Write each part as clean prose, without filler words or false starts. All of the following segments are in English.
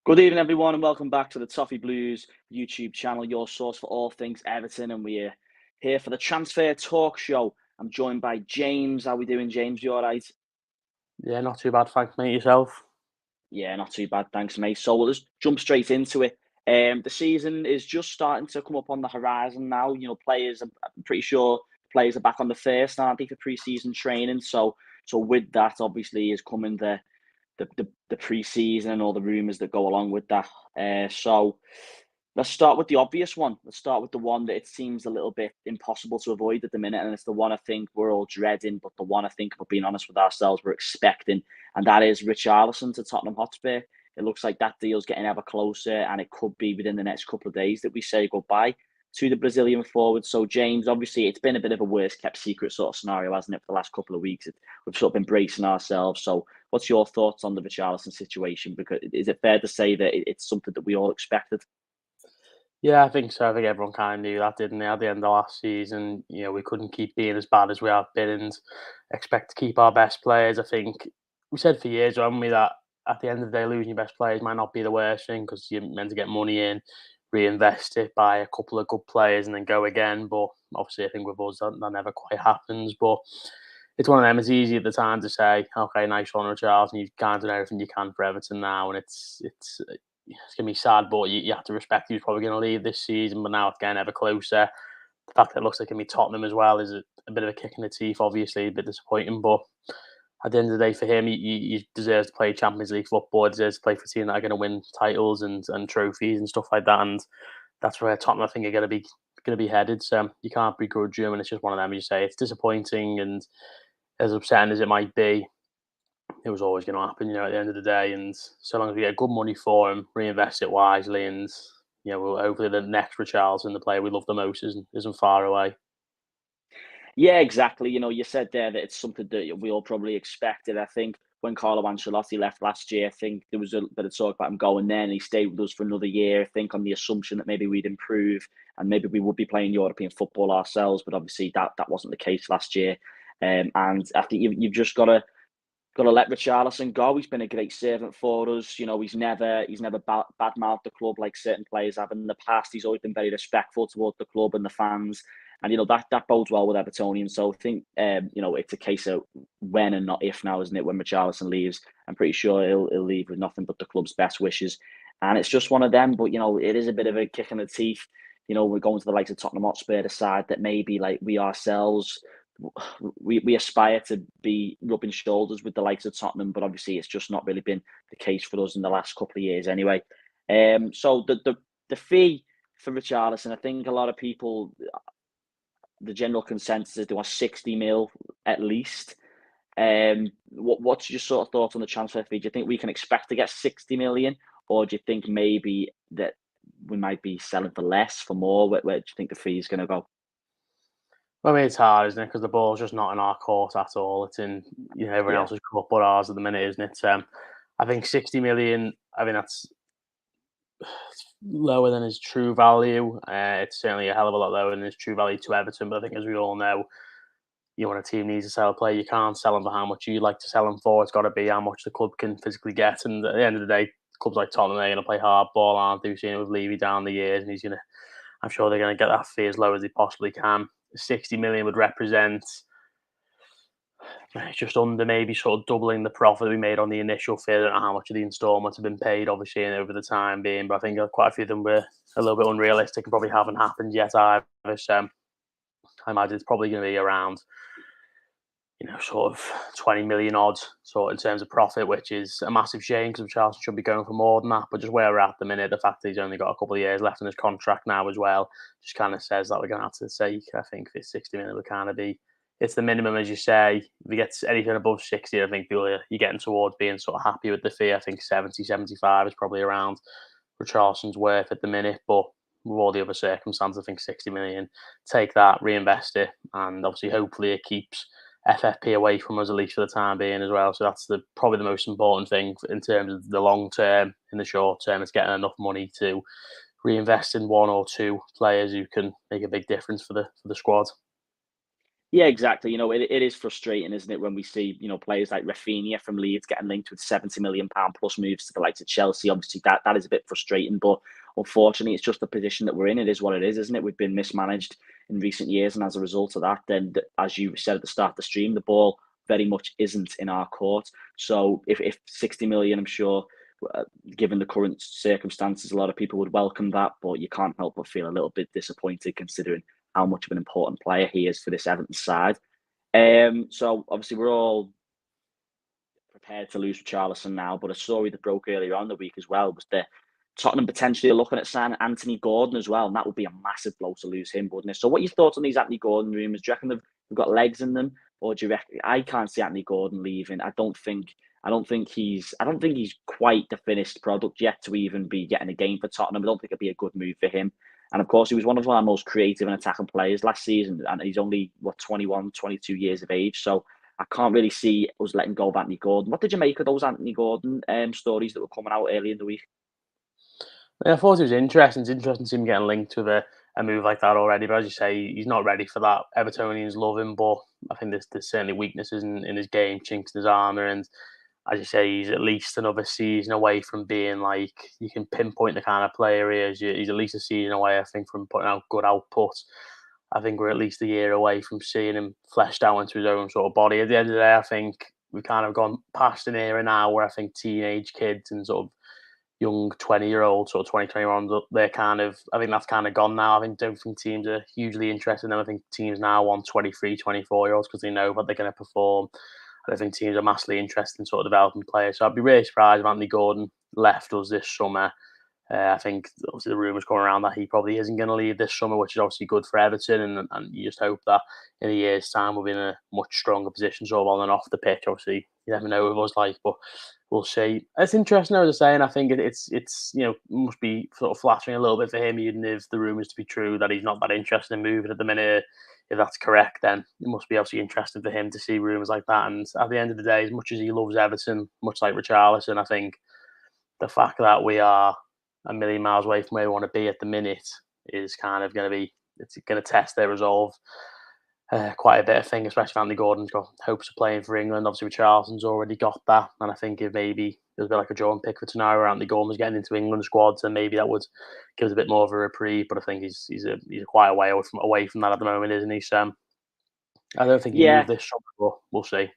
Good evening, everyone, and welcome back to the Toffee Blues YouTube channel, your source for all things Everton. And we're here for the Transfer Talk show. I'm joined by James. How we doing, James? You all right? Yeah, not too bad, thanks, mate. Yourself? Yeah, not too bad, thanks, mate. So we'll just jump straight into it. The season is just starting to come up on the horizon now. I'm pretty sure players are back on the first, aren't they, for pre-season training? So with that, obviously, is coming the pre-season and all the rumours that go along with that. So let's start with the obvious one. Let's start with the one that it seems a little bit impossible to avoid at the minute, and it's the one I think we're all dreading, but the one I think, if we're being honest with ourselves, we're expecting, and that is Richarlison to Tottenham Hotspur. It looks like that deal's getting ever closer, and it could be within the next couple of days that we say goodbye to the Brazilian forward. So, James, obviously, it's been a bit of a worst-kept secret sort of scenario, hasn't it, for the last couple of weeks? We've sort of been bracing ourselves. So, what's your thoughts on the Richarlison situation? Because is it fair to say that it's something that we all expected? Yeah, I think so. I think everyone kind of knew that, didn't they? At the end of last season, we couldn't keep being as bad as we have been and expect to keep our best players. I think we said for years, haven't we, that at the end of the day, losing your best players might not be the worst thing because you're meant to get money in, reinvest it, buy a couple of good players, and then go again. But obviously, I think with us, that never quite happens. But it's one of them. It's easy at the time to say, okay, nice one, Charles, and you've kind of done everything you can for Everton now, and it's gonna be sad, but you have to respect who's probably going to leave this season. But now it's getting ever closer. The fact that it looks like it can be Tottenham as well is a bit of a kick in the teeth. Obviously, a bit disappointing, but at the end of the day, for him, he deserves to play Champions League football. He deserves to play for a team that are going to win titles and trophies and stuff like that. And that's where Tottenham, I think, are going to be headed. So you can't begrudge him, and it's just one of them. As you say, it's disappointing, and as upsetting as it might be, it was always going to happen, at the end of the day. And so long as we get good money for him, reinvest it wisely, and we'll hopefully the next Richarlison, the player we love the most, isn't far away. Yeah, exactly. You said there that it's something that we all probably expected. I think when Carlo Ancelotti left last year, I think there was a bit of talk about him going there, and he stayed with us for another year. I think on the assumption that maybe we'd improve and maybe we would be playing European football ourselves, but obviously that wasn't the case last year. And I think you've just got to let Richarlison go. He's been a great servant for us. He's never badmouthed the club like certain players have in the past. He's always been very respectful towards the club and the fans, and that bodes well with Evertonians. So I think it's a case of when and not if now, isn't it? When Richarlison leaves, I'm pretty sure he'll leave with nothing but the club's best wishes, and it's just one of them. But it is a bit of a kick in the teeth. We're going to the likes of Tottenham Hotspur, the side that maybe like we ourselves we aspire to be rubbing shoulders with the likes of Tottenham, but obviously it's just not really been the case for us in the last couple of years anyway. So the fee for Richarlison, I think a lot of people, the general consensus is they want 60 mil at least. What's your sort of thoughts on the transfer fee? Do you think we can expect to get 60 million, or do you think maybe that we might be selling for less, for more? Where do you think the fee is going to go? I mean, it's hard, isn't it? Because the ball's just not in our court at all. It's in everyone Yeah. else's court but ours at the minute, isn't it? I think 60 million. I mean, that's lower than his true value. It's certainly a hell of a lot lower than his true value to Everton. But I think, as we all know, when a team needs to sell a player, you can't sell him for how much you'd like to sell him for. It's got to be how much the club can physically get. And at the end of the day, clubs like Tottenham, they're going to play hard ball, aren't they? We've seen it with Levy down the years, and I'm sure they're going to get that fee as low as they possibly can. 60 million would represent just under maybe sort of doubling the profit we made on the initial fee. I don't know how much of the instalments have been paid, obviously, and over the time being, but I think quite a few of them were a little bit unrealistic and probably haven't happened yet either. So I imagine it's probably going to be around, sort of 20 million odd, sort in terms of profit, which is a massive shame because Charlton should be going for more than that. But just where we're at the minute, the fact that he's only got a couple of years left in his contract now as well, just kind of says that we're going to have to say, I think, this 60 million would kind of be, it's the minimum, as you say. If he gets anything above 60, I think you're getting towards being sort of happy with the fee. I think 70, 75 is probably around Richarlison's worth at the minute. But with all the other circumstances, I think 60 million, take that, reinvest it, and obviously, hopefully, it keeps FFP away from us, at least for the time being as well. So that's probably the most important thing in terms of the long term. In the short term, it's getting enough money to reinvest in one or two players who can make a big difference for the squad. Yeah, exactly. It is frustrating, isn't it, when we see, players like Rafinha from Leeds getting linked with £70 million plus moves to the likes of Chelsea. Obviously, that is a bit frustrating, but unfortunately, it's just the position that we're in. It is what it is, isn't it? We've been mismanaged in recent years, and as a result of that, then, as you said at the start of the stream, the ball very much isn't in our court. So if 60 million, I'm sure, uh, given the current circumstances, a lot of people would welcome that, but you can't help but feel a little bit disappointed considering how much of an important player he is for this Everton side. So obviously we're all prepared to lose Richarlison now, but a story that broke earlier on the week as well was that Tottenham potentially are looking at signing Anthony Gordon as well, and that would be a massive blow to lose him, wouldn't it? So what are your thoughts on these Anthony Gordon rumours? Do you reckon they've got legs in them, or do you reckon? I can't see Anthony Gordon leaving. I don't think he's quite the finished product yet to even be getting a game for Tottenham. I don't think it'd be a good move for him. And of course, he was one of our most creative and attacking players last season, and he's only 21, 22 years of age. So I can't really see us letting go of Anthony Gordon. What did you make of those Anthony Gordon stories that were coming out early in the week? Yeah, I thought it was interesting. It's interesting to see him getting linked with a move like that already. But as you say, he's not ready for that. Evertonians love him, but I think there's certainly weaknesses in his game, chinks in his armour. And as you say, he's at least another season away from being like, you can pinpoint the kind of player he is. He's at least a season away, I think, from putting out good output. I think we're at least a year away from seeing him fleshed out into his own sort of body. At the end of the day, I think we've kind of gone past an era now where I think teenage kids and sort of young 20-year-olds or 2021, they're kind of, I think that's kind of gone now. Don't think teams are hugely interested in them. I think teams now want 23, 24-year-olds because they know what they're going to perform. I don't think teams are massively interested in sort of developing players. So I'd be really surprised if Anthony Gordon left us this summer. I think obviously the rumours going around that he probably isn't going to leave this summer, which is obviously good for Everton. And you just hope that in a year's time we'll be in a much stronger position, sort of on and off the pitch. Obviously, you never know what it was like, but we'll see. It's interesting, as I was saying. I think it's must be sort of flattering a little bit for him, even if the rumours to be true that he's not that interested in moving at the minute. If that's correct, then it must be obviously interesting for him to see rumours like that. And at the end of the day, as much as he loves Everton, much like Richarlison, I think the fact that we are a million miles away from where we want to be at the minute is kind of going to be, it's going to test their resolve quite a bit, I think, especially if Anthony Gordon's got hopes of playing for England. Obviously, Richarlison's already got that, and I think if maybe there's a bit like a Jordan Pickford scenario where Anthony Gordon was getting into England squads, and maybe that would give us a bit more of a reprieve. But I think he's quite a way away from that at the moment, isn't he? So I don't think he Yeah, moved this summer, but we'll see.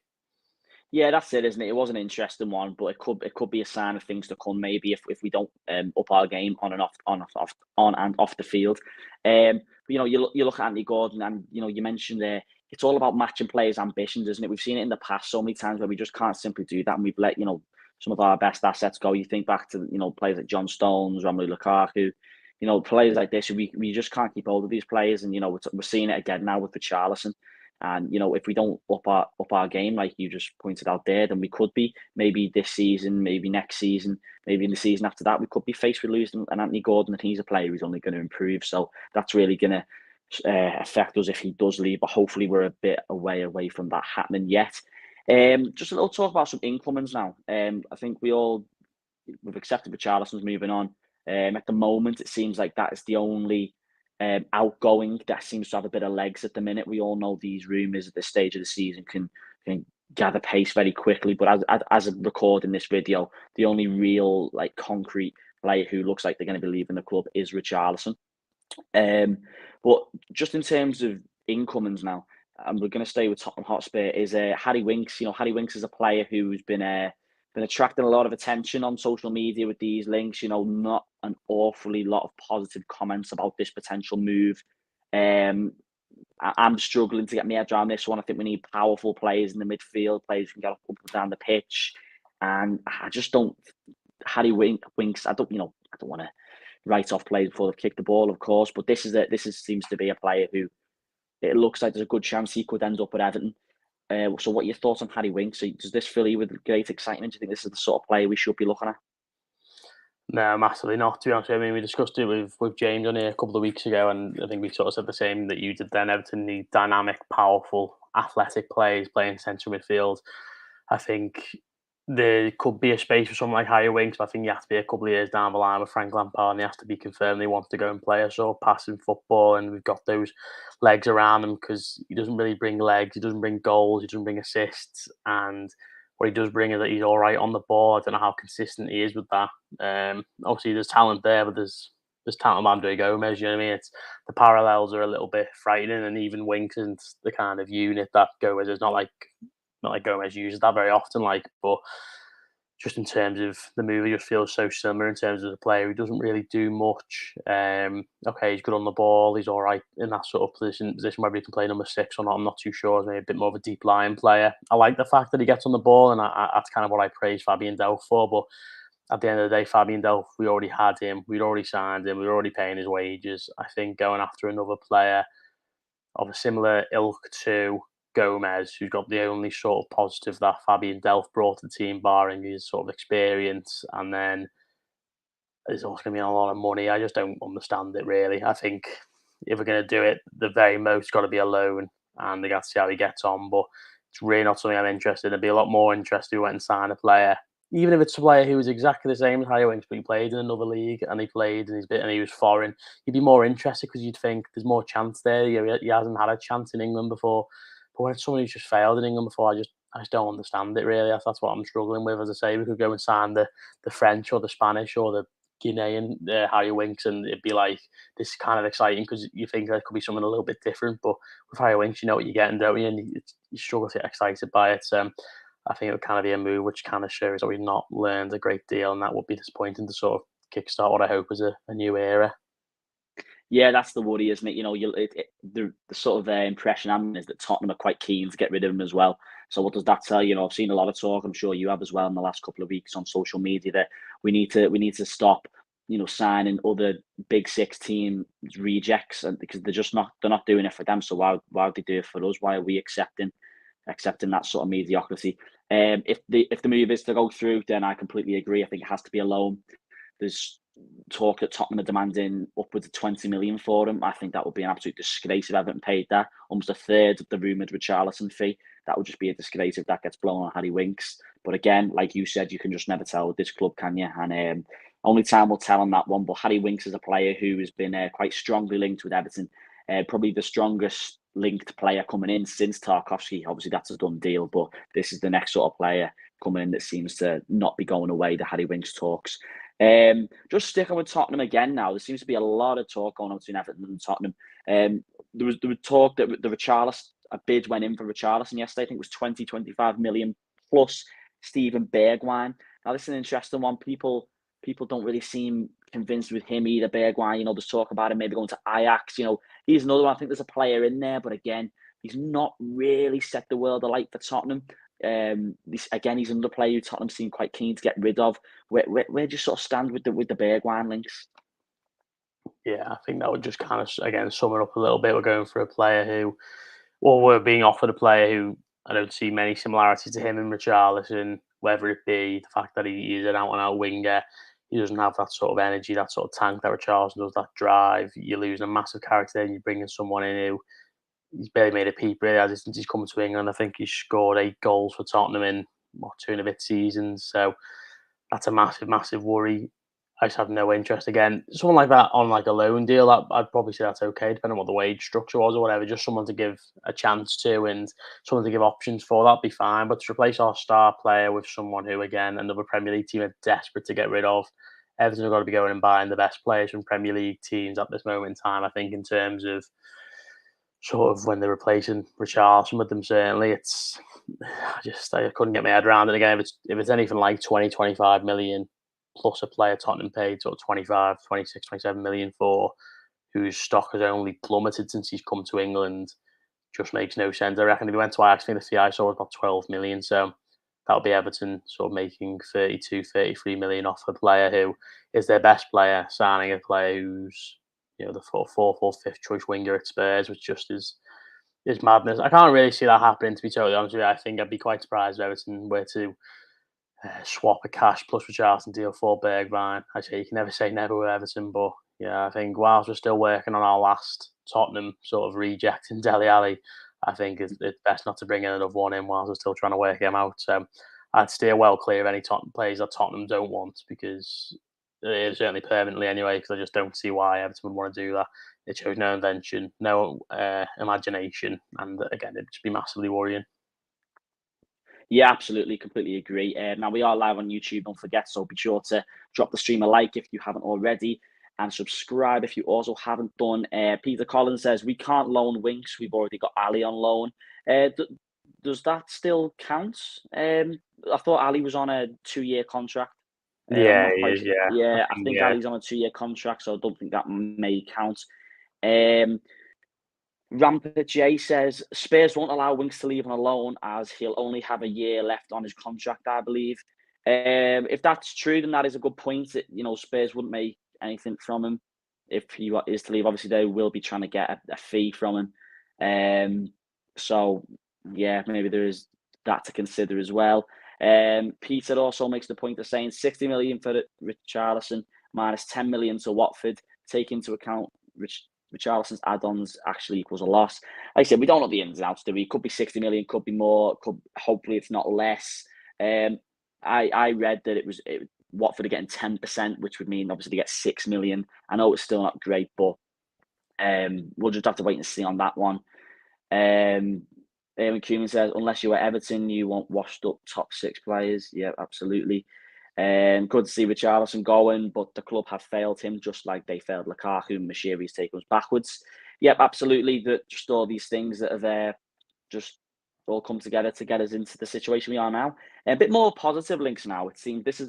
yeah, that's it, isn't it? It was an interesting one, but it could be a sign of things to come. Maybe if we don't up our game on and off the field. But, you look at Anthony Gordon, and you mentioned there, it's all about matching players' ambitions, isn't it? We've seen it in the past so many times where we just can't simply do that, and we've let some of our best assets go. You think back to players like John Stones, Romelu Lukaku, players like this. We just can't keep hold of these players, and we're seeing it again now with Richarlison. And if we don't up our game, like you just pointed out there, then we could be maybe this season, maybe next season, maybe in the season after that, we could be faced with losing an Anthony Gordon, and he's a player who's only going to improve. So that's really going to affect us if he does leave. But hopefully, we're a bit away from that happening yet. Just a little talk about some incomings now. I think we've accepted Richarlison's moving on. At the moment, it seems like that is the only outgoing that seems to have a bit of legs at the minute. We all know these rumours at this stage of the season can gather pace very quickly. But as of recording this video, the only real concrete player who looks like they're going to be leaving the club is Richarlison. But just in terms of incomings now, and we're going to stay with Tottenham Hotspur, is Harry Winks. Harry Winks is a player who's been attracting a lot of attention on social media with these links. Not an awfully lot of positive comments about this potential move. I'm struggling to get my head around this one. I think we need powerful players in the midfield, players who can get up and down the pitch, and I just don't. Winks. I don't want to write off players before they've kicked the ball, of course, but this seems to be a player who it looks like there's a good chance he could end up at Everton. So what are your thoughts on Harry Winks? Does this fill you with great excitement? Do you think this is the sort of player we should be looking at? No, massively not, to be honest. I mean, we discussed it with James on here a couple of weeks ago, and I think we sort of said the same that you did then. Everton need dynamic, powerful, athletic players playing central midfield. I think there could be a space for someone like Harry Winks, but I think you have to be a couple of years down the line with Frank Lampard, and he has to be confirmed he wants to go and play a sort of passing football, and we've got those legs around him, because he doesn't really bring legs, he doesn't bring goals, he doesn't bring assists, and what he does bring is that he's all right on the ball. I don't know how consistent he is with that. Obviously, there's talent there, but there's talent with Andre Gomez. You know what I mean? It's the parallels are a little bit frightening, and even Winks isn't the kind of unit that Gomez is. Not like Gomez uses that very often, but just in terms of the movie, just feels so similar in terms of the player. He doesn't really do much. Okay, he's good on the ball. He's all right in that sort of position. Whether he can play number 6 or not, I'm not too sure. He's maybe a bit more of a deep line player. I like the fact that he gets on the ball, and that's kind of what I praise Fabian Delph for. But at the end of the day, Fabian Delph, we already had him. We'd already signed him. We were already paying his wages. I think going after another player of a similar ilk to Gomez, who's got the only sort of positive that Fabian Delph brought to the team, barring his sort of experience, and then there's also going to be a lot of money. I just don't understand it, really. I think if we're going to do it, the very most got to be a loan, and they got to see how he gets on. But it's really not something I'm interested in. I'd be a lot more interested if we went and signed a player, even if it's a player who was exactly the same as Harry Winks, but he played in another league, and he was foreign. You'd be more interested, because you'd think there's more chance there. He hasn't had a chance in England before. But when it's someone who's just failed in England before, I just don't understand it, really. That's what I'm struggling with. As I say, we could go and sign the French or the Spanish or the Guinean Harry Winks, and it'd be like, this is kind of exciting, because you think there could be something a little bit different. But with Harry Winks, you know what you're getting, don't you? And you struggle to get excited by it. I think it would kind of be a move which kind of shows that we've not learned a great deal, and that would be disappointing to sort of kickstart what I hope is a new era. Yeah, that's the worry, isn't it? The sort of impression I'm in is that Tottenham are quite keen to get rid of him as well. So what does that tell you? I've seen a lot of talk. I'm sure you have as well in the last couple of weeks on social media that we need to stop, signing other big 6 team rejects, and because they're not doing it for them. So why would they do it for us? Why are we accepting that sort of mediocrity? If the move is to go through, then I completely agree. I think it has to be a loan. There's talk that Tottenham are demanding upwards of 20 million for him. I think that would be an absolute disgrace if Everton paid that. Almost a third of the rumoured Richarlison fee. That would just be a disgrace if that gets blown on Harry Winks. But again, like you said, you can just never tell with this club, can you? And only time will tell on that one. But Harry Winks is a player who has been quite strongly linked with Everton. Probably the strongest linked player coming in since Tarkowski. Obviously, that's a done deal. But this is the next sort of player coming in that seems to not be going away, the Harry Winks talks. Just sticking with Tottenham again now, there seems to be a lot of talk going on between Everton and Tottenham. There was talk that the Richarlison, a bid went in for Richarlison yesterday. I think it was 25 million plus Steven Bergwijn. Now, this is an interesting one. People don't really seem convinced with him either, Bergwijn. There's talk about him maybe going to Ajax. He's another one. I think there's a player in there, but again, he's not really set the world alight for Tottenham. He's another player who Tottenham seem quite keen to get rid of. Where do you sort of stand with the Bergwijn links? Yeah, I think that would just kind of, again, sum it up a little bit. We're going for a player who, or we're being offered a player who I don't see many similarities to him and Richarlison, whether it be the fact that he is an out-and-out winger. He doesn't have that sort of energy, that sort of tank that Richarlison does, that drive. You're losing a massive character, and you're bringing someone in who he's barely made a peep, really, has since he's come to England. I think he's scored 8 goals for Tottenham in 2 and a bit seasons. So that's a massive, massive worry. I just have no interest. Again, someone like that on like a loan deal, I'd probably say that's okay, depending on what the wage structure was or whatever. Just someone to give a chance to and someone to give options for, that'd be fine. But to replace our star player with someone who, again, another Premier League team are desperate to get rid of, Everton have got to be going and buying the best players from Premier League teams at this moment in time. I think in terms of sort of when they're replacing Richarlison with them, certainly I couldn't get my head around it. Again, if it's anything like 20-25 million plus a player Tottenham paid sort of 25, 26, 27 million for, whose stock has only plummeted since he's come to England, just makes no sense. I reckon if he went to Ajax, I think the fee I saw was about 12 million. So that'll be Everton sort of making 32, 33 million off a player who is their best player, signing a player who's the fourth or fifth choice winger at Spurs, which just is madness. I can't really see that happening, to be totally honest with you. I think I'd be quite surprised if Everton were to swap a cash plus Richarlison deal for Bergwijn. I say you can never say never with Everton, but yeah, I think whilst we're still working on our last Tottenham sort of reject in Dele Alli, I think it's best not to bring another one in whilst we're still trying to work him out. So I'd steer well clear of any Tottenham players that Tottenham don't want, because certainly permanently anyway, because I just don't see why Everton would want to do that. It shows no invention, no imagination, and again, it'd just be massively worrying. Yeah, absolutely, completely agree. Now we are live on YouTube, don't forget, so be sure to drop the stream a like if you haven't already, and subscribe if you also haven't done. Peter Collins says, we can't loan Winks, we've already got Ali on loan. Does that still count? I thought Ali was on a 2-year contract. I'm Yeah, not he quite is, yeah. Yeah, I think Yeah. Ali's on a 2-year contract, so I don't think that may count. Um, Rampart J says Spurs won't allow Winks to leave on a loan as he'll only have a year left on his contract, I believe. If that's true, then that is a good point. Spurs wouldn't make anything from him if he is to leave. Obviously, they will be trying to get a fee from him. So, yeah, maybe there is that to consider as well. Peter also makes the point of saying 60 million for Richarlison minus 10 million to Watford. Take into account Richarlison's add-ons actually equals a loss. Like I said, we don't know the ins and outs, do we? Could be 60 million, could be more, hopefully it's not less. I read that Watford are getting 10%, which would mean obviously they get 6 million. I know it's still not great, but we'll just have to wait and see on that one. Eamon Koeman says, unless you were Everton, you want washed up top 6 players. Yeah, absolutely. Good to see Richarlison going, but the club have failed him just like they failed Lukaku and Mashiri's taken us backwards. Yep, absolutely. Just all these things that have just all come together to get us into the situation we are now. A bit more positive links now. It seems this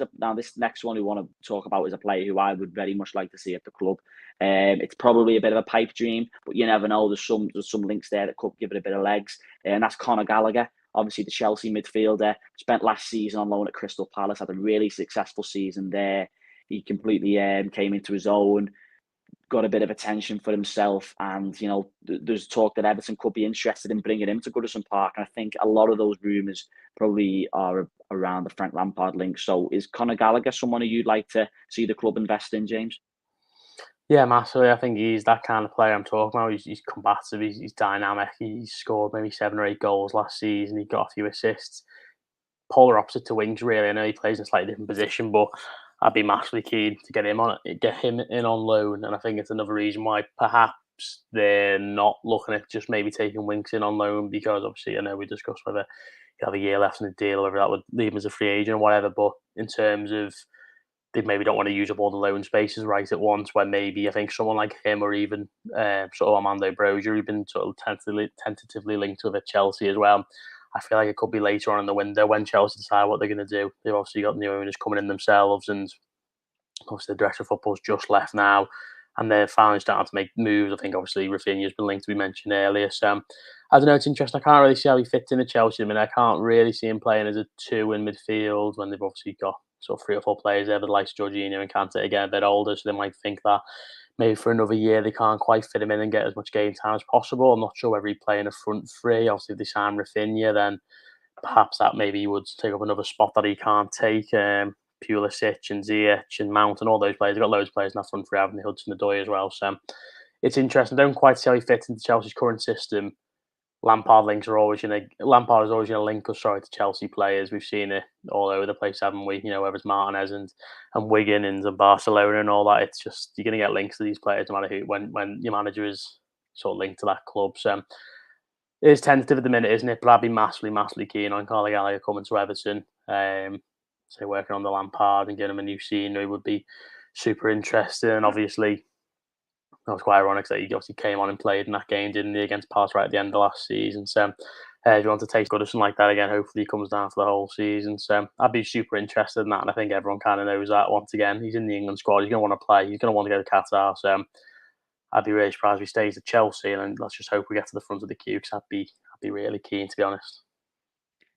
next one we want to talk about is a player who I would very much like to see at the club. It's probably a bit of a pipe dream, but you never know. There's some links there that could give it a bit of legs, and that's Conor Gallagher. Obviously, the Chelsea midfielder spent last season on loan at Crystal Palace, had a really successful season there. He completely came into his own, got a bit of attention for himself, and there's talk that Everton could be interested in bringing him to Goodison Park. And I think a lot of those rumours probably are around the Frank Lampard link. So is Conor Gallagher someone who you'd like to see the club invest in, James? Yeah, massively. I think he's that kind of player I'm talking about. He's combative, he's dynamic. He's scored maybe 7 or 8 goals last season. He got a few assists. Polar opposite to Winks, really. I know he plays in a slightly different position, but I'd be massively keen to get him in on loan. And I think it's another reason why perhaps they're not looking at just maybe taking Winks in on loan, because obviously I know we discussed whether you have a year left in the deal or whether that would leave him as a free agent or whatever. But in terms of, they maybe don't want to use up all the loan spaces right at once, when maybe I think someone like him, or even sort of Emmanuel Broja, who've been sort of tentatively linked with at Chelsea as well. I feel like it could be later on in the window when Chelsea decide what they're going to do. They've obviously got new owners coming in themselves, and obviously the director of football's just left now, and they're finally starting to make moves. I think obviously Rafinha's been linked, to be mentioned earlier. So I don't know, it's interesting. I can't really see how he fits in at Chelsea. I mean, I can't really see him playing as a 2 in midfield when they've obviously got sort of 3 or 4 players there, the likes of Jorginho and Kante, again a bit older, so they might think that maybe for another year they can't quite fit him in and get as much game time as possible. I'm not sure whether he'd play in a front three. Obviously, if they sign Rafinha, then perhaps that maybe he would take up another spot that he can't take. Pulisic and Ziyech and Mount and all those players. They've got loads of players in that front three, haven't they? Hudson-Odoi as well. So it's interesting. I don't quite see how he fits into Chelsea's current system. Lampard is always going to link us, to Chelsea players. We've seen it all over the place, haven't we? Whether it's Martinez and Wigan and Barcelona and all that. It's just, you're going to get links to these players no matter who, when your manager is sort of linked to that club. So it is tentative at the minute, isn't it? But I'd be massively keen on Conor Gallagher coming to Everton. So working on the Lampard and getting him a new scenery would be super interesting. And obviously, that was quite ironic that he obviously came on and played in that game, didn't he, against Palace right at the end of last season. So if you want to take Goodison like that again, hopefully he comes down for the whole season. So I'd be super interested in that, and I think everyone kind of knows that. Once again, he's in the England squad. He's going to want to play. He's going to want to go to Qatar. So I'd be really surprised if he stays at Chelsea, and let's just hope we get to the front of the queue, because I'd be really keen, to be honest.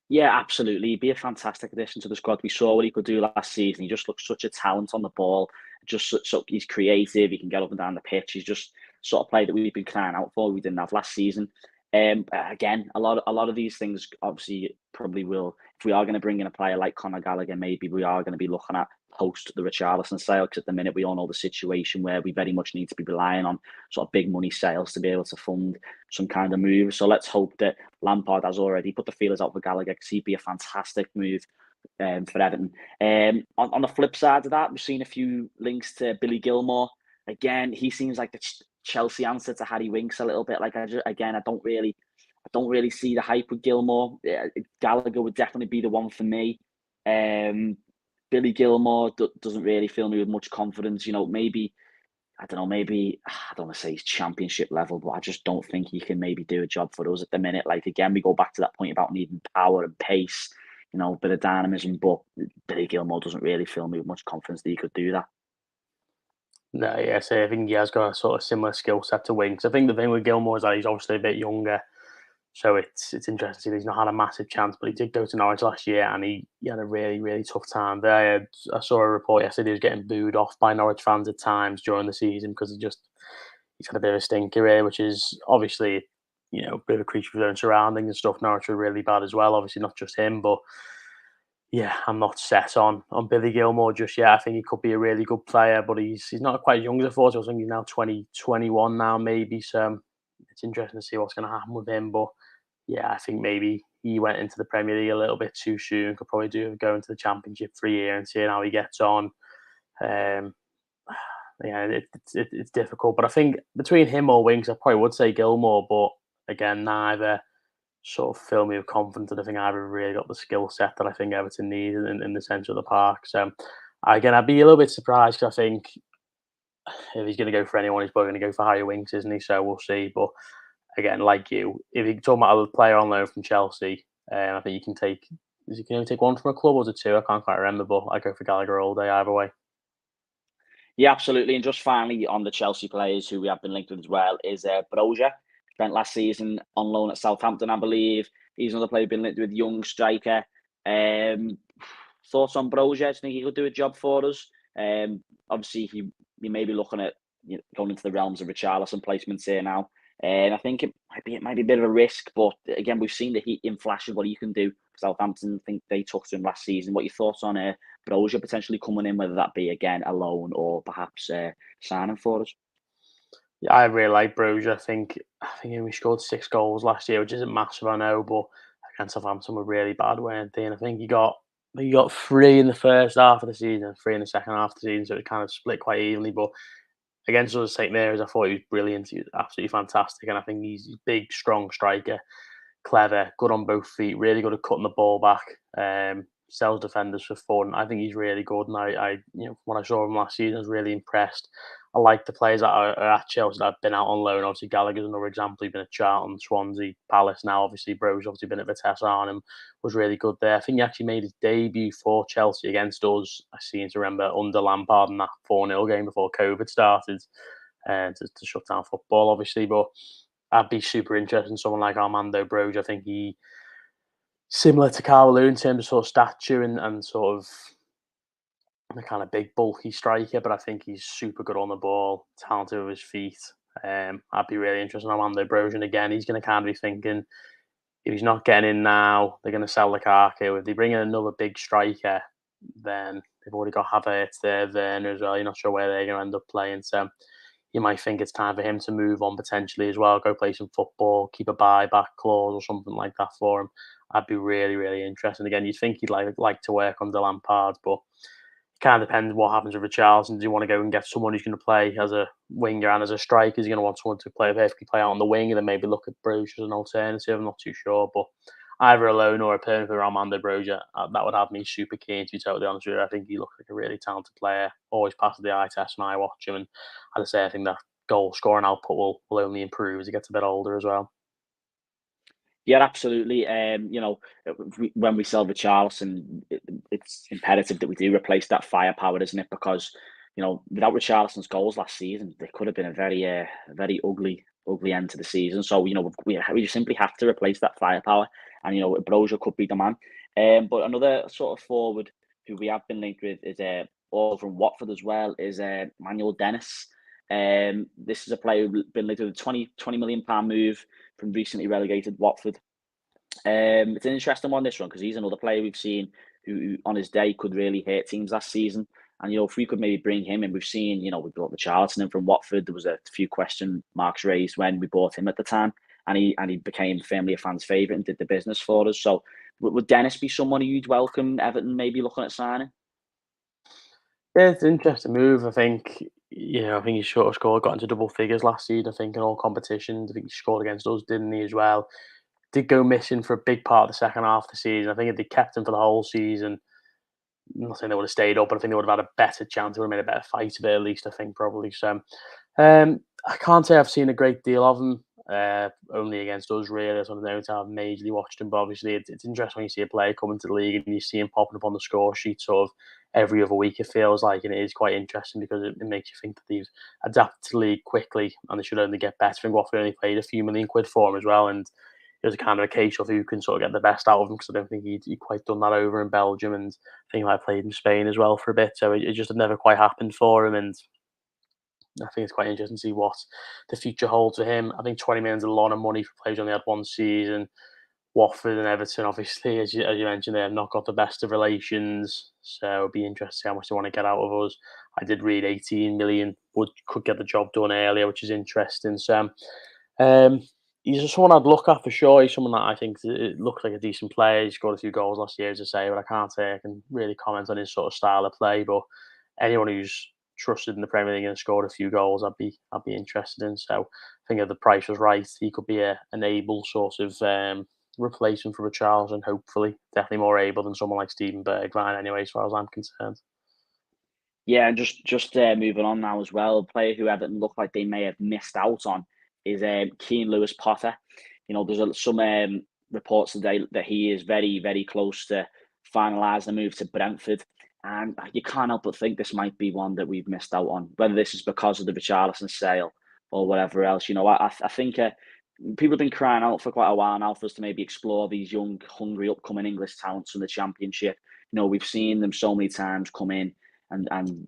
Yeah, absolutely. He'd be a fantastic addition to the squad. We saw what he could do last season. He just looks such a talent on the ball. He's creative. He can get up and down the pitch. He's just sort of player that we've been crying out for. We didn't have last season. Again, a lot of these things obviously probably will. If we are going to bring in a player like Conor Gallagher, maybe we are going to be looking at post the Richarlison sale, because at the minute we all know the situation where we very much need to be relying on sort of big money sales to be able to fund some kind of move. So let's hope that Lampard has already put the feelers out for Gallagher, because he'd be a fantastic move for Everton. On the flip side of that, we've seen a few links to Billy Gilmour. Again, he seems like the Chelsea answer to Harry Winks a little bit. Like I don't really see the hype with Gilmour. Gallagher would definitely be the one for me. Billy Gilmour doesn't really fill me with much confidence. Maybe I don't want to say he's championship level, but I just don't think he can maybe do a job for us at the minute. Like again, we go back to that point about needing power and pace, a bit of dynamism. But Billy Gilmour doesn't really fill me with much confidence that he could do that. No, yeah, so I think he has got a sort of similar skill set to Winks. I think the thing with Gilmour is that he's obviously a bit younger, so it's interesting that he's not had a massive chance. But he did go to Norwich last year, and he had a really, really tough time there. I saw a report yesterday he was getting booed off by Norwich fans at times during the season because he's had a bit of a stinker here, which is obviously a bit of a creature of his own surroundings and stuff. Norwich were really bad as well, obviously not just him, but. Yeah, I'm not set on Billy Gilmour just yet. I think he could be a really good player, but he's not quite as young as I thought. I think he's now 21 now, maybe. So it's interesting to see what's going to happen with him. But yeah, I think maybe he went into the Premier League a little bit too soon. Could probably go into the Championship for a year and see how he gets on. Yeah, it's difficult. But I think between him or Winks, I probably would say Gilmour. But again, neither sort of fill me with confidence. I think I've really got the skill set that I think Everton needs in the centre of the park. So again, I'd be a little bit surprised because I think if he's going to go for anyone, he's probably going to go for Harry Winks, isn't he? So we'll see. But again, like you, if you're talking about a player on loan from Chelsea, I think you can take. You can only take one from a club, or was it two? I can't quite remember, but I go for Gallagher all day either way. Yeah, absolutely. And just finally on the Chelsea players who we have been linked with as well is Broja. Spent last season on loan at Southampton, I believe. He's another player been linked with, young striker. Thoughts on Broja? Do you think he could do a job for us? Obviously, he may be looking at going into the realms of Richarlison placements here now. And I think it might be a bit of a risk, but again, we've seen the heat in flash of what he can do. Southampton, I think they took to him last season. What are your thoughts on Broja potentially coming in, whether that be again a loan or perhaps signing for us? Yeah, I really like Broja. I think he only scored 6 goals last year, which isn't massive, I know, but against Southampton were really bad, weren't they? And I think he got 3 in the first half of the season, 3 in the second half of the season, so it kind of split quite evenly. But against us, St Mary's, I thought he was brilliant. He was absolutely fantastic, and I think he's a big, strong striker, clever, good on both feet, really good at cutting the ball back. Sells defenders for fun. I think he's really good, and I when I saw him last season, I was really impressed. I like the players that are at Chelsea that have been out on loan. Obviously, Gallagher's another example. He's been at Charlton, Swansea, Palace now. Obviously, Bro's obviously been at Vitesse Arnhem, was really good there. I think he actually made his debut for Chelsea against us. I seem to remember under Lampard in that 4-0 game before COVID started to shut down football, obviously. But I'd be super interested in someone like Armando Broja. I think he similar to Carvalho in terms of sort of stature and sort of the kind of big bulky striker, but I think he's super good on the ball, talented with his feet. I'd be really interested in Armando Broja. And again, he's going to kind of be thinking if he's not getting in now, they're going to sell Lukaku. If they bring in another big striker, then they've already got Havertz there, Werner as well. You're not sure where they're going to end up playing. So you might think it's time for him to move on potentially as well, go play some football, keep a buyback clause or something like that for him. I'd be really, really interested. Again, you'd think he'd like to work under Lampard, but it kind of depends what happens with Richarlison. Do you want to go and get someone who's going to play as a winger and as a striker? Is he going to want someone to basically play out on the wing and then maybe look at Broja as an alternative? I'm not too sure, but either a loan or a permanent for Armando Broja, that would have me super keen, to be totally honest with you. I think he looks like a really talented player, always passes the eye test when I watch him. And as I say, I think that goal scoring output will only improve as he gets a bit older as well. Yeah, absolutely. When we sell Richarlison, it's imperative that we do replace that firepower, isn't it? Because without Richarlison's goals last season, there could have been a very ugly end to the season. So we simply have to replace that firepower, and Broja could be the man. But another sort of forward who we have been linked with is all from Watford as well is Emmanuel Dennis. This is a player who's been linked with a £20 million move from recently relegated Watford. It's an interesting one, this one, because he's another player we've seen who on his day could really hurt teams last season. And if we could maybe bring him in, we've seen we brought Richarlison in from Watford. There was a few question marks raised when we bought him at the time, and he became firmly a fan's favourite and did the business for us. So Would Dennis be someone you'd welcome Everton maybe looking at signing? Yeah, it's an interesting move. I think, I think he sort of got into double figures last season, I think, in all competitions. I think he scored against us, didn't he, as well? Did go missing for a big part of the second half of the season. I think if they kept him for the whole season, I'm not saying they would have stayed up, but I think they would have had a better chance. They would have made a better fight of it, at least, I think, probably. So I can't say I've seen a great deal of him, only against us, really. So I don't know if I've majorly watched him, but obviously it's interesting when you see a player come into the league and you see him popping up on the score sheet sort of every other week, it feels like, and it is quite interesting because it makes you think that they've adapted to the league quickly and they should only get better. I think Watford only paid a few million quid for him as well, and it was a kind of a case of who can sort of get the best out of him, because I don't think he'd quite done that over in Belgium, and I think I played in Spain as well for a bit, so it just had never quite happened for him, and I think it's quite interesting to see what the future holds for him. I think 20 million is a lot of money for players who only had one season. Watford and Everton, obviously, as you mentioned, they have not got the best of relations, so it'll be interesting to see how much they want to get out of us. I did read 18 million could get the job done earlier, which is interesting. So he's just someone I'd look at for sure. He's someone that I think it looks like a decent player. He scored a few goals last year, as I say, but I can't say I can really comment on his sort of style of play. But anyone who's trusted in the Premier League and scored a few goals, I'd be interested in. So I think if the price was right, he could be an able sort of replacement for Richarlison, hopefully. Definitely more able than someone like Steven Bergwijn, anyway, as far as I'm concerned. Yeah, and just moving on now as well, a player who Everton look like they may have missed out on is Keane Lewis-Potter. There's some reports today that he is very, very close to finalising a move to Brentford. And you can't help but think this might be one that we've missed out on, whether this is because of the Richarlison sale or whatever else. I think people have been crying out for quite a while now for us to maybe explore these young, hungry, upcoming English talents from the Championship. We've seen them so many times come in and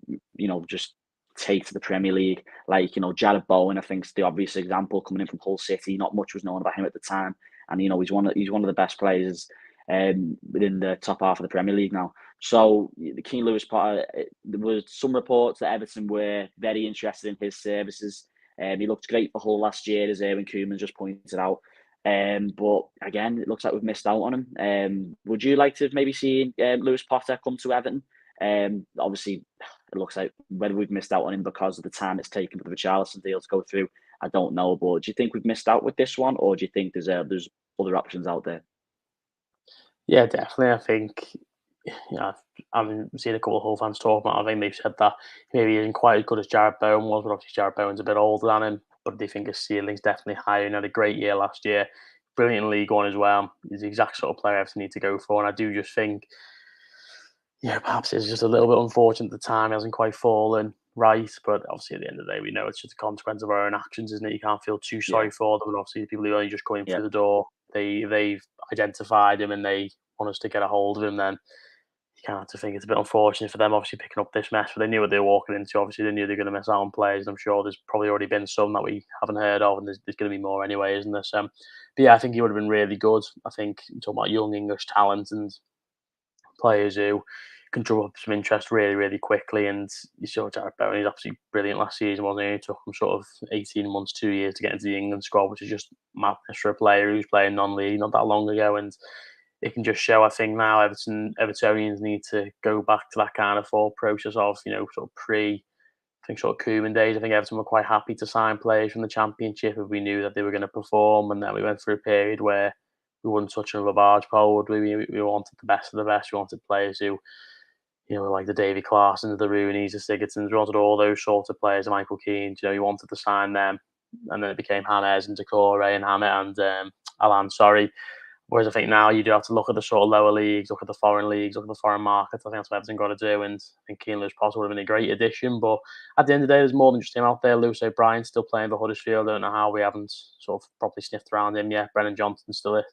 just take to the Premier League. Like, Jared Bowen, I think, is the obvious example, coming in from Hull City. Not much was known about him at the time, and he's one of the best players within the top half of the Premier League now. So the Keane Lewis-Potter, there was some reports that Everton were very interested in his services. He looked great for Hull last year, as Erwin Koeman just pointed out. But again, it looks like we've missed out on him. Would you like to maybe see Lewis-Potter come to Everton? Obviously, it looks like whether we've missed out on him because of the time it's taken for the Richarlison deal to go through, I don't know. But do you think we've missed out with this one, or do you think there's other options out there? Yeah, definitely. I think, I've seen a couple of Hull fans talk about. I think they've said that maybe he isn't quite as good as Jared Bowen was, but obviously Jared Bowen's a bit older than him. But they think his ceiling's definitely higher. He had a great year last year, brilliant in League One as well. He's the exact sort of player Everton need to go for, and I do just think, perhaps it's just a little bit unfortunate the time hasn't quite fallen right. But obviously, at the end of the day, we know it's just a consequence of our own actions, isn't it? You can't feel too Yeah, sorry for them. And obviously, the people who only just go in yeah, through the door, they've identified him and they want us to get a hold of him. Then you kind of have to think it's a bit unfortunate for them, obviously picking up this mess. But they knew what they were walking into. Obviously, they knew they were going to miss out on players. And I'm sure there's probably already been some that we haven't heard of, and there's going to be more anyway, isn't there? So, but yeah, I think he would have been really good. I think talking about young English talent and players who can drum up some interest really, really quickly. And you saw Jared Bowen, he's absolutely brilliant last season, wasn't he? It took him sort of 18 months, 2 years to get into the England squad, which is just madness for a player who's playing non-league not that long ago. And it can just show, I think, now Evertonians need to go back to that kind of thought process of, sort of I think sort of Koeman days. I think Everton were quite happy to sign players from the Championship if we knew that they were going to perform, and then we went through a period where we wouldn't touch another barge pole, would we? We wanted the best of the best. We wanted players who, like the Davy Clarsons, the Rooneys, the Sigurdssons. We wanted all those sorts of players, Michael Keane. You wanted to sign them. And then it became James and Decore and Hammett and Alan, sorry. Whereas I think now you do have to look at the sort of lower leagues, look at the foreign leagues, look at the foreign markets. I think that's what Everton got to do. And I think Keane Lewis-Potter would have been a great addition. But at the end of the day, there's more than just him out there. Lewis O'Brien's still playing for Huddersfield. I don't know how we haven't sort of properly sniffed around him yet. Brennan Johnson's still at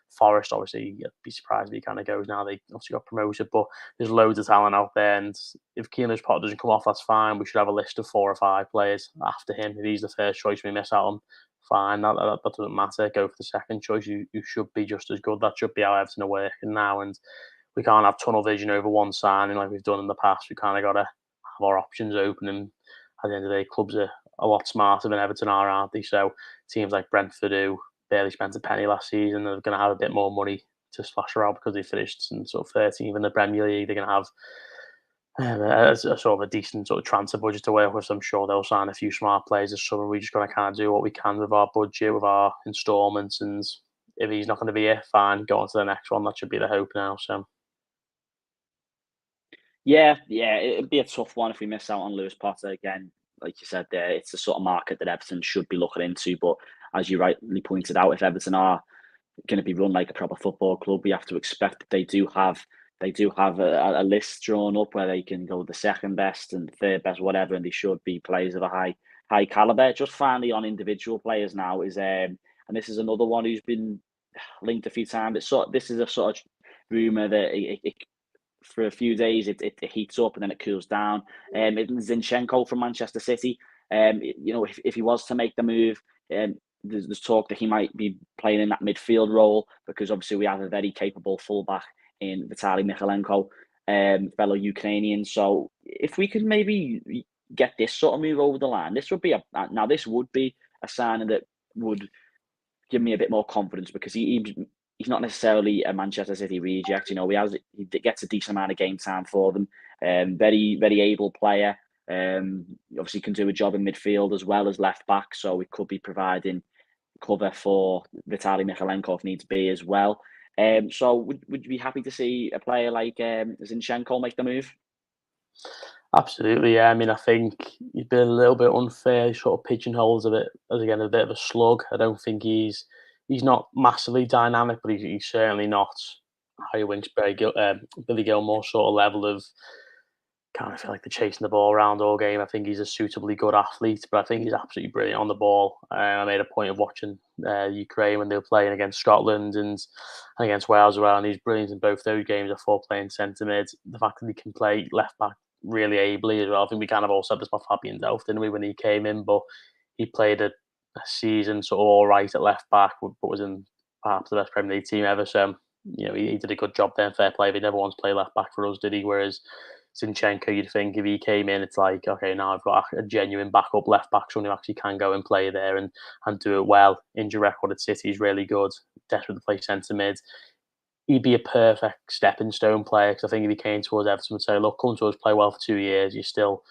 Forest. Obviously, you'd be surprised if he kind of goes now. They obviously got promoted. But there's loads of talent out there. And if Keane Lewis-Potter doesn't come off, that's fine. We should have a list of 4 or 5 players after him. If he's the first choice we miss out on, fine. That doesn't matter. Go for the second choice. You should be just as good. That should be how Everton are working now. And we can't have tunnel vision over one signing like we've done in the past. We kind of got to have our options open. And at the end of the day, clubs are a lot smarter than Everton are, aren't they? So teams like Brentford, who barely spent a penny last season, are going to have a bit more money to splash around because they finished in sort of 13th in the Premier League. They're going to have a sort of a decent sort of transfer budget to work with. So I'm sure they'll sign a few smart players this summer. We just got to kind of do what we can with our budget, with our instalments, and if he's not going to be here, fine, go on to the next one. That should be the hope now. So. Yeah, it'd be a tough one if we miss out on Lewis-Potter again. Like you said there, it's the sort of market that Everton should be looking into. But as you rightly pointed out, if Everton are going to be run like a proper football club, we have to expect that they do have a list drawn up where they can go the second best and third best, whatever, and they should be players of a high caliber. Just finally on individual players now is and this is another one who's been linked a few times. This is a sort of rumor that it for a few days it heats up and then it cools down. Zinchenko from Manchester City. If he was to make the move, there's talk that he might be playing in that midfield role because obviously we have a very capable fullback in Vitaly Mykolenko, fellow Ukrainian. So if we could maybe get this sort of move over the line, this would be a sign that would give me a bit more confidence because he's not necessarily a Manchester City reject. He gets a decent amount of game time for them. Very, very able player. Obviously can do a job in midfield as well as left back. So we could be providing cover for Vitaly Mykolenko if needs be as well. So would you be happy to see a player like Zinchenko make the move? Absolutely, yeah. I mean, I think he's been a little bit unfair. He sort of pigeonholes a bit a bit of a slug. I don't think he's not massively dynamic, but he's certainly not Harry Winks, Billy Gilmour sort of level of kind of feel like they're chasing the ball around all game. I think he's a suitably good athlete, but I think he's absolutely brilliant on the ball. I made a point of watching Ukraine when they were playing against Scotland and against Wales as well, and he's brilliant in both those games. I thought playing centre mid, the fact that he can play left back really ably as well. I think we kind of all said this about Fabian Delph, didn't we, when he came in? But he played a season sort of all right at left back, but was in perhaps the best Premier League team ever. So he did a good job there. Fair play. He never once played left back for us, did he? Whereas Zinchenko, you'd think if he came in, it's like, okay, now I've got a genuine backup left back, someone who actually can go and play there and do it well. Injury record at City is really good. Desperate to play centre mid. He'd be a perfect stepping stone player because I think if he came towards Everton would say, look, come to us, play well for 2 years. You're still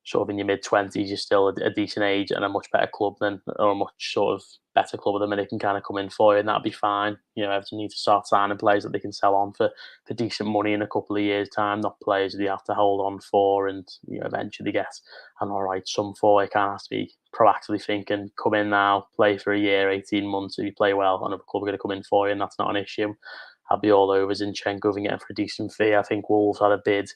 sort of in your mid-20s, you're still a decent age and a much better club or a much sort of better club than they can kind of come in for you, and that'd be fine. Everton need to start signing players that they can sell on for decent money in a couple of years' time, not players that you have to hold on for and eventually get an all right sum for. You can't have to be proactively thinking, come in now, play for a year, 18 months. If you play well, another club are going to come in for you, and that's not an issue. I'd be all over Zinchenko and get him for a decent fee. I think Wolves had a bid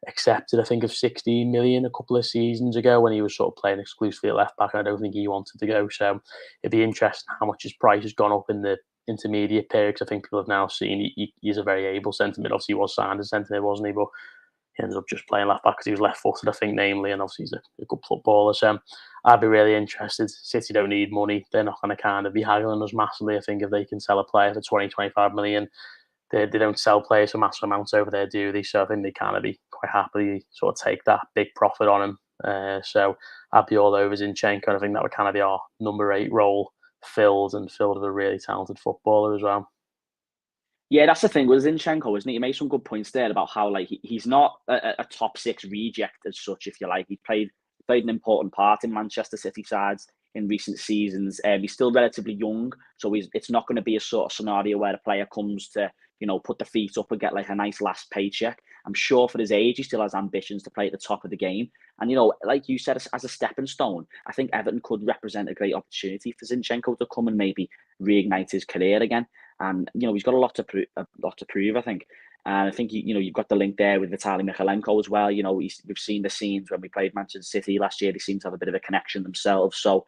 accepted, I think, of 16 million a couple of seasons ago when he was sort of playing exclusively at left back. I don't think he wanted to go. So it'd be interesting how much his price has gone up in the intermediate period, because I think people have now seen he's a very able centre mid. Obviously, he was signed as centre mid, wasn't he? But he ended up just playing left back because he was left footed, I think, namely, and obviously he's a good footballer. So I'd be really interested. City don't need money. They're not going to kind of be haggling us massively. I think if they can sell a player for 20, 25 million, they don't sell players for massive amounts over there, do they? So I think they kind of be quite happily sort of take that big profit on him. So I'd be all over Zinchenko. And I think that would kind of be our number 8 role filled with a really talented footballer as well. Yeah, that's the thing with Zinchenko, isn't it? You made some good points there about how he's not a top 6 reject as such, if you like. He played an important part in Manchester City sides in recent seasons. He's still relatively young, so it's not going to be a sort of scenario where a player comes to put the feet up and get like a nice last paycheck. I'm sure for his age, he still has ambitions to play at the top of the game. And, like you said, as a stepping stone, I think Everton could represent a great opportunity for Zinchenko to come and maybe reignite his career again. And, he's got a lot to prove, I think. And I think, you've got the link there with Vitaly Mykolenko as well. We've seen the scenes when we played Manchester City last year. They seem to have a bit of a connection themselves. So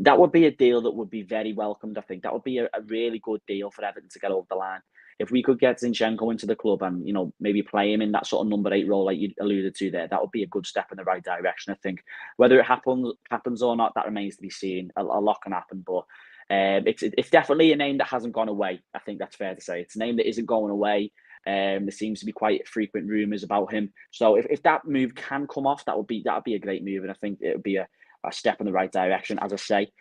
that would be a deal that would be very welcomed, I think. That would be a really good deal for Everton to get over the line. If we could get Zinchenko into the club and, maybe play him in that sort of number 8 role like you alluded to there, that would be a good step in the right direction, I think. Whether it happens or not, that remains to be seen. A lot can happen, but it's definitely a name that hasn't gone away. I think that's fair to say. It's a name that isn't going away. There seems to be quite frequent rumours about him. So if that move can come off, that'd be a great move, and I think it would be a step in the right direction, as I say.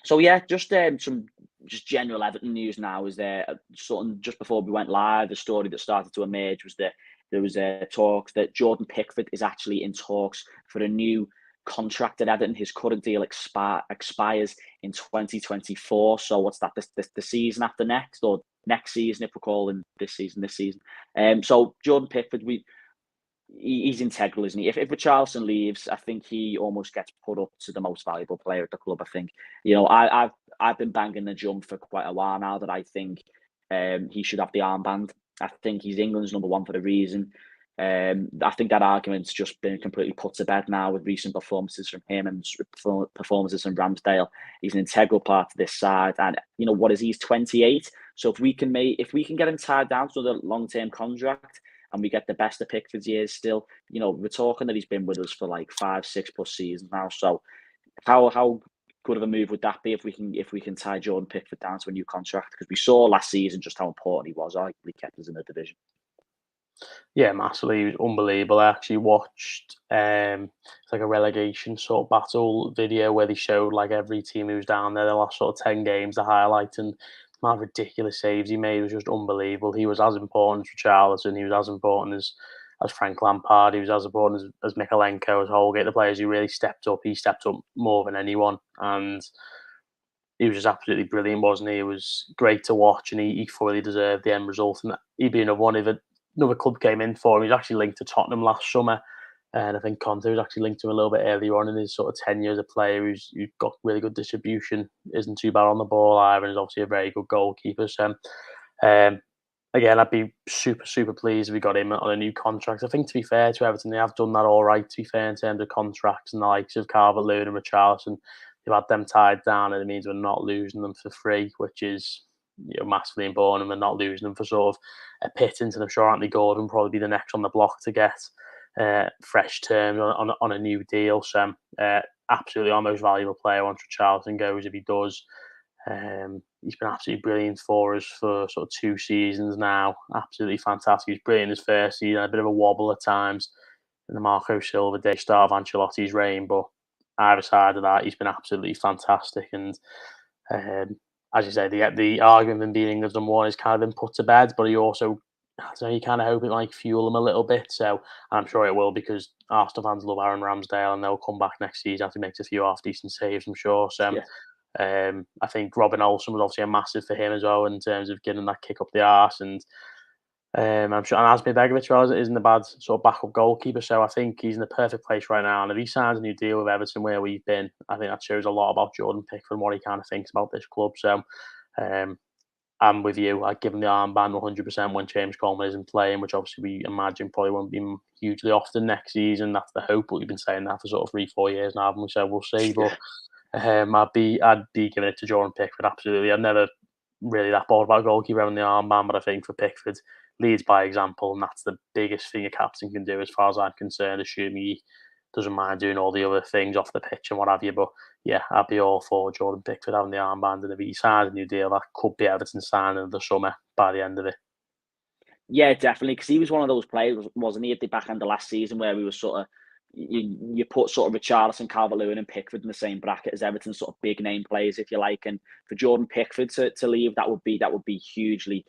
So yeah, just some just general Everton news now is there something just before we went live. The story that started to emerge was that there was talks that Jordan Pickford is actually in talks for a new contract at Everton. His current deal expires in 2024. So what's that? The season after next, or next season if we're calling this season. So Jordan Pickford, he's integral, isn't he? If Richarlison leaves, I think he almost gets put up to the most valuable player at the club. I think, I've been banging the drum for quite a while now that I think he should have the armband. I think he's England's number one for a reason. I think that argument's just been completely put to bed now with recent performances from him and performances from Ramsdale. He's an integral part of this side, and what is he? He's 28. So if we can get him tied down to the long-term contract, and we get the best of Pickford's years still, we're talking that he's been with us for like 5-6+ seasons now. So how good of a move would that be if we can tie Jordan Pickford down to a new contract? Because we saw last season just how important he was. He kept us in the division. Yeah, massively. He was unbelievable. I actually watched it's like a relegation sort of battle video where they showed like every team who was down there the last sort of 10 games, the highlight, and the amount of ridiculous saves he made was just unbelievable. He was as important as Richarlison, he was as important as Frank Lampard, he was as important as Mykolenko, as Holgate, the players who really stepped up. He stepped up more than anyone, and he was just absolutely brilliant, wasn't he? It was great to watch, and he fully deserved the end result. And he'd be another one if another club came in for him. He was actually linked to Tottenham last summer, and I think Conte was actually linked to him a little bit earlier on in his sort of 10 years as a player who's got really good distribution, isn't too bad on the ball either, and is obviously a very good goalkeeper. So, again, I'd be super, super pleased if we got him on a new contract. I think, to be fair to Everton, they have done that all right, to be fair, in terms of contracts, and the likes of Calvert-Lewin and Richarlison. They've had them tied down, and it means we're not losing them for free, which is massively important, and we're not losing them for sort of a pittance. And I'm sure Anthony Gordon will probably be the next on the block to get fresh terms on a new deal. So absolutely our most valuable player once Richarlison goes, if he does. He's been absolutely brilliant for us for sort of 2 seasons now. Absolutely fantastic. He's brilliant his first season, a bit of a wobble at times in the Marco Silva day, start of Ancelotti's reign, but either side of that, he's been absolutely fantastic. And as you say, the argument of being England's number one is kind of been put to bed, but he also, you kind of hope it might fuel him a little bit. So I'm sure it will, because Arsenal fans love Aaron Ramsdale, and they'll come back next season after he makes a few half-decent saves, I'm sure. So I think Robin Olsen was obviously a massive for him as well in terms of getting that kick up the arse. And I'm sure, and Asmir Begovic isn't a bad sort of backup goalkeeper, so I think he's in the perfect place right now. And if he signs a new deal with Everton, where we've been, I think that shows a lot about Jordan Pickford and what he kind of thinks about this club. So I'm with you. I'd give him the armband 100% when James Coleman isn't playing, which obviously we imagine probably won't be hugely often next season. That's the hope, but we've been saying that for sort of 3-4 years now, haven't we? So we'll see. But I'd be giving it to Jordan Pickford, absolutely. I've never really that bothered about a goalkeeper having the armband, but I think for Pickford, leads by example, and that's the biggest thing a captain can do as far as I'm concerned, assuming he doesn't mind doing all the other things off the pitch and what have you. But yeah, I'd be all for Jordan Pickford having the armband, and if he signs a new deal, that could be Everton signing of the summer by the end of it. Yeah, definitely, because he was one of those players, wasn't he, at the back end of last season, where we were sort of, you put sort of Richarlison, Calvert-Lewin and Pickford in the same bracket as Everton's sort of big name players, if you like. And for Jordan Pickford to leave, that would be hugely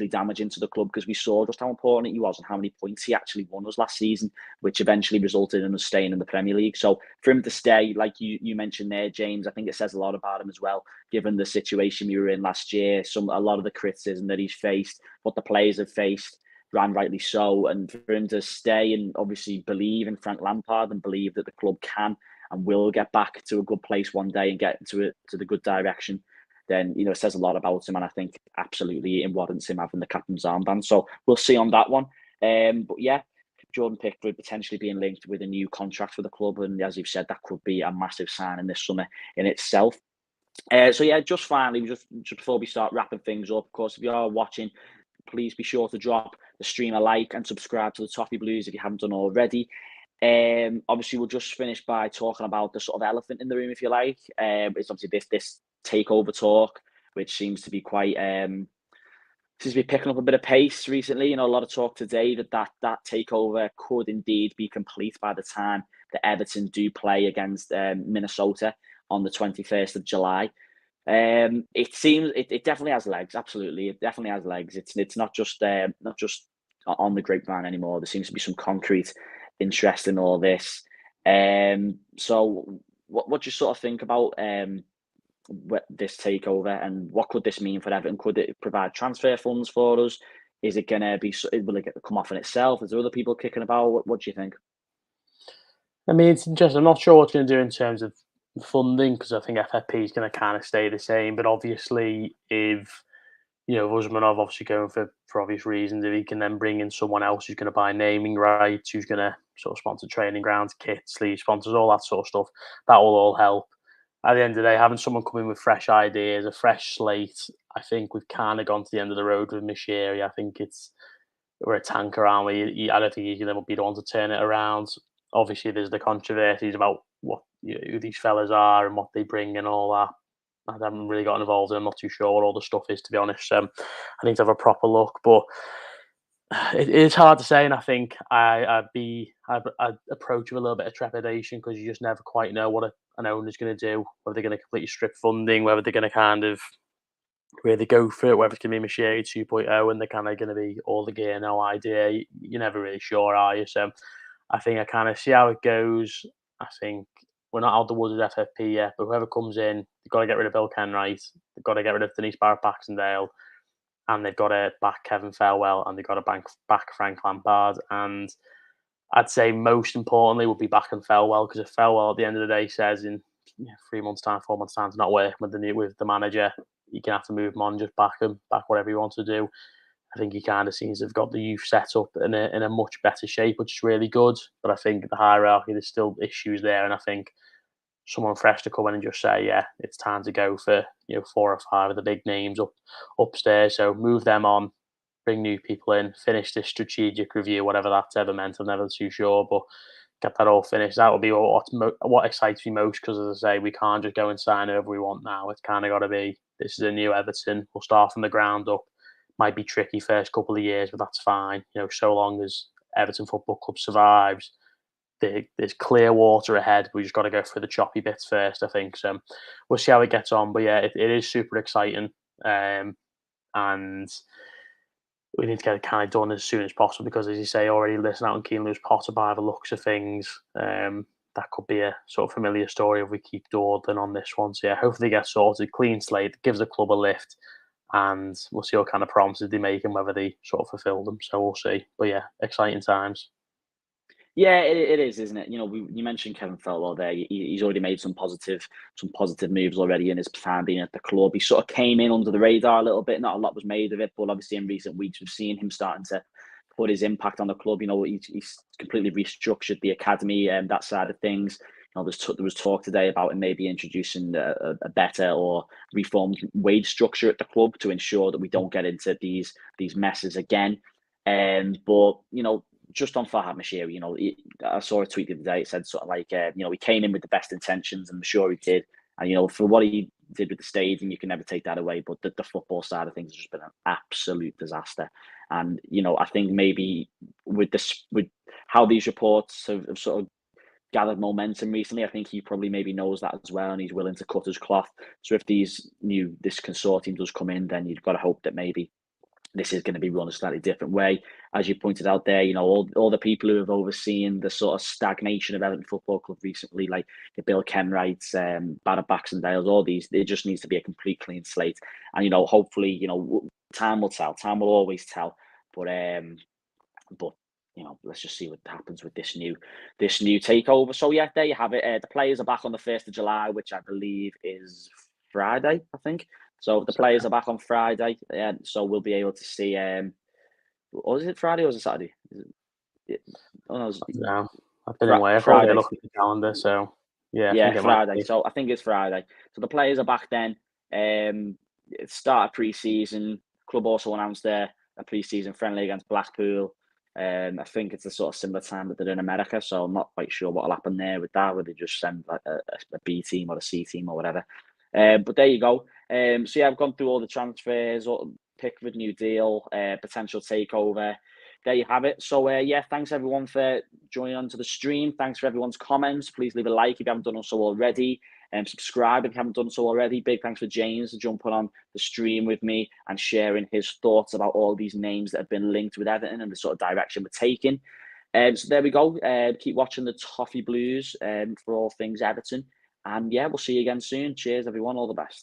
damaging to the club, because we saw just how important he was and how many points he actually won us last season, which eventually resulted in us staying in the Premier League. So for him to stay, like you mentioned there, James, I think it says a lot about him as well, given the situation we were in last year. A lot of the criticism that he's faced, what the players have faced, and rightly so. And for him to stay and obviously believe in Frank Lampard and believe that the club can and will get back to a good place one day and get to the good direction, then it says a lot about him. And I think absolutely it warrants him having the captain's armband. So we'll see on that one. But yeah, Jordan Pickford potentially being linked with a new contract for the club, and as you've said, that could be a massive signing this summer in itself. So yeah, just finally, just before we start wrapping things up, of course, if you are watching, please be sure to drop the stream a like and subscribe to the Toffee Blues if you haven't done already. Obviously, we'll just finish by talking about the sort of elephant in the room, if you like. It's obviously this takeover talk, which seems to be quite seems to be picking up a bit of pace recently. A lot of talk today that takeover could indeed be complete by the time that Everton do play against Minnesota on the 21st of July. It seems it definitely has legs. Absolutely, it definitely has legs. It's not just on the grapevine anymore. There seems to be some concrete interest in all this. So what do you sort of think about this takeover, and what could this mean for Everton? Could it provide transfer funds for us? Is it gonna be? Will it come off on itself? Is there other people kicking about? What do you think? I mean, it's interesting. I'm not sure what it's going to do in terms of funding because I think FFP is going to kind of stay the same. But obviously, if Usmanov obviously going for obvious reasons, if he can then bring in someone else who's going to buy naming rights, who's going to sort of sponsor training grounds, kits, sleeve sponsors, all that sort of stuff, that will all help. At the end of the day, having someone come in with fresh ideas, a fresh slate, I think we've kind of gone to the end of the road with Mishiri. I think we're a tanker, aren't we? I don't think he's going to be the one to turn it around. Obviously, there's the controversies about who these fellas are and what they bring and all that. I haven't really got involved in. I'm not too sure what all the stuff is, to be honest. I need to have a proper look, but it's hard to say. And I think I'd approach with a little bit of trepidation because you just never quite know what an owner's going to do. Whether they're going to completely strip funding, whether they're going to kind of really go for it, whether it's going to be Machete 2.0 and they're kind of going to be all the gear, no idea. You're never really sure, are you? So I think I kind of see how it goes. I think we're not out of the woods with FFP yet, but whoever comes in, they've got to get rid of Bill Kenwright, they've got to get rid of Denise Barrett-Baxendale, and they've got to back Kevin Farewell, and they've got to back Frank Lampard. And I'd say most importantly would be backing Farewell, because if Farewell at the end of the day says in 3 months' time, 4 months' time, to not work with the manager, you can have to move him on, just back him, back whatever he wants to do. I think he kind of seems to have got the youth set up in a much better shape, which is really good. But I think the hierarchy, there's still issues there. And I think someone fresh to come in and just say, yeah, it's time to go for 4 or 5 of the big names upstairs. So move them on, bring new people in, finish this strategic review, whatever that's ever meant. I'm never too sure, but get that all finished. That would be what excites me most, because as I say, we can't just go and sign whoever we want now. It's kind of got to be, this is a new Everton. We'll start from the ground up. Might be tricky first couple of years, but that's fine. So long as Everton Football Club survives, there's clear water ahead. We just got to go through the choppy bits first, I think. So we'll see how it gets on. But yeah, it is super exciting. And we need to get it kind of done as soon as possible, because, as you say, already listening out on Keane Lewis-Potter by the looks of things, that could be a sort of familiar story if we keep dawdling on this one. So yeah, hopefully they get sorted, clean slate, gives the club a lift, and we'll see what kind of promises they make and whether they sort of fulfill them. So we'll see. But yeah, exciting times. Yeah, it is, isn't it? You mentioned Kevin Farewell there. He's already made some positive moves already in his time being at the club. He sort of came in under the radar a little bit. Not a lot was made of it, but obviously in recent weeks we've seen him starting to put his impact on the club. He's completely restructured the academy and that side of things. There was talk today about him maybe introducing a better or reformed wage structure at the club to ensure that we don't get into these messes again. But just on Farhad Mashiri, I saw a tweet the other day. It said sort of like, he came in with the best intentions, and I'm sure he did. And for what he did with the stadium, you can never take that away. But the football side of things has just been an absolute disaster. And I think maybe with how these reports have sort of gathered momentum recently, I think he probably maybe knows that as well, and he's willing to cut his cloth. So if this consortium does come in, then you've got to hope that maybe this is going to be run a slightly different way. As you pointed out there, all the people who have overseen the sort of stagnation of Everton Football Club recently, like the Bill Kenwrights, Barrett-Baxendales, all these, there just needs to be a complete clean slate. And, hopefully, time will tell. Time will always tell. But let's just see what happens with this new takeover. So yeah, there you have it. The players are back on the 1st of July, which I believe is Friday, I think. So the players are back on Friday, so we'll be able to see. Or is it Friday or is it Saturday? No, I've been away. I thought I looked at the calendar, so yeah, Friday. So I think it's Friday. So the players are back then. Start of pre-season. Club also announced a pre-season friendly against Blackpool. I think it's a sort of similar time that they're in America, so I'm not quite sure what'll happen there with that, whether they just send like a B team or a C team or whatever. But there you go. So yeah, I've gone through all the transfers, Pickford new deal, potential takeover. There you have it. So yeah, thanks everyone for joining on to the stream. Thanks for everyone's comments. Please leave a like if you haven't done so already. Subscribe if you haven't done so already. Big thanks for James for jumping on the stream with me and sharing his thoughts about all these names that have been linked with Everton and the sort of direction we're taking. So there we go. Keep watching the Toffee Blues for all things Everton. And yeah, we'll see you again soon. Cheers, everyone. All the best.